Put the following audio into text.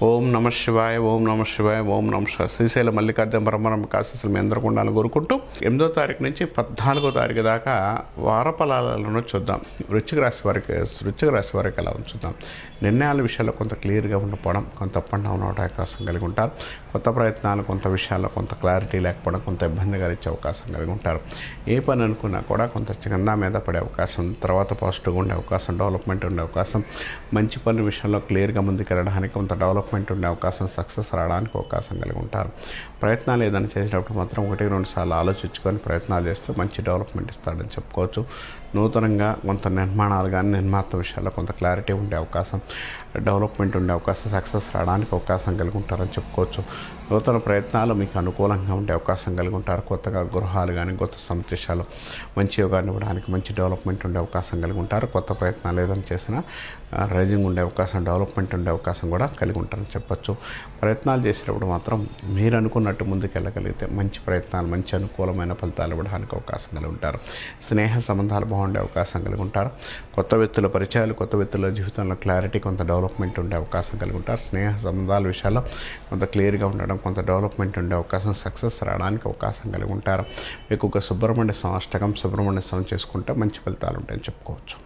ఓం నమ శివాయ ఓం నమ శివాయ ఓం నమ శివాయ. శ్రీశైల మల్లికార్జున పరబ్రహ్మ ఆశీస్సులు మీ అందరూ ఉండాలని కోరుకుంటూ 8వ తారీఖు నుంచి 14వ తారీఖు దాకా వారఫలాలను చూద్దాం. వృశ్చిక రాశి వారికి ఎలా ఉంచుదాం. నిర్ణయాల విషయాల్లో కొంత క్లియర్గా ఉండకపోవడం, కొంత అప్ అండ్ డౌన్ అవడం అవకాశం కలిగి ఉంటారు. కొత్త ప్రయత్నాలు, కొంత విషయాల్లో కొంత క్లారిటీ లేకపోవడం, కొంత ఇబ్బంది కలిగే అవకాశం కలిగి ఉంటారు. ఏ పని అనుకున్నా కూడా కొంత కింద మీద పడే అవకాశం, తర్వాత పాజిటివ్గా ఉండే అవకాశం, డెవలప్మెంట్ ఉండే అవకాశం, మంచి పని విషయంలో క్లియర్గా ముందుకెళ్ళడానికి కొంత డెవలప్మెంట్ ఉండే అవకాశం, సక్సెస్ రావడానికి అవకాశం కలిగి ఉంటారు. ప్రయత్నాలు ఏదైనా చేసేటప్పుడు మాత్రం 1-2 సార్లు ఆలోచించుకొని ప్రయత్నాలు చేస్తే మంచి డెవలప్మెంట్ ఇస్తాడని చెప్పుకోవచ్చు. నూతనంగా కొంత నిర్మాణాలు కానీ నిర్మాత విషయాల్లో కొంత క్లారిటీ ఉండే అవకాశం, డెవలప్మెంట్ ఉండే అవకాశం, సక్సెస్ రావడానికి అవకాశం కలిగి ఉంటారని చెప్పుకోవచ్చు. నూతన ప్రయత్నాలు మీకు అనుకూలంగా ఉండే అవకాశం కలిగి ఉంటారు. కొత్తగా గృహాలు కానీ కొత్త సందేశాలు మంచి యోగాన్ని ఇవ్వడానికి, మంచి డెవలప్మెంట్ ఉండే అవకాశం కలిగి ఉంటారు. కొత్త ప్రయత్నాలు ఏదైనా చేసినా రైజింగ్ ఉండే అవకాశం, డెవలప్మెంట్ ఉండే అవకాశం కూడా కలిగి ఉంటారని చెప్పచ్చు. ప్రయత్నాలు చేసేటప్పుడు మాత్రం మీరు అనుకున్నట్టు ముందుకెళ్ళగలిగితే మంచి ప్రయత్నాలు, మంచి అనుకూలమైన ఫలితాలు ఇవ్వడానికి అవకాశం కలిగి ఉంటారు. స్నేహ సంబంధాలు బాగుండే అవకాశం కలిగి ఉంటారు. కొత్త వ్యక్తుల పరిచయాలు, కొత్త వ్యక్తుల జీవితంలో క్లారిటీ, కొంత డెవలప్మెంట్ ఉండే అవకాశం కలిగి ఉంటారు. స్నేహ సంబంధాల విషయాల్లో కొంత క్లియర్గా ఉండడం, కొంత డెవలప్మెంట్ ఉండే అవకాశం, సక్సెస్ రావడానికి అవకాశం కలిగి ఉంటారు. మీకు ఒక సుబ్రహ్మణ్య స్వామి అష్టకం, సుబ్రహ్మణ్య స్వామి చేసుకుంటే మంచి ఫలితాలు ఉంటాయని చెప్పుకోవచ్చు.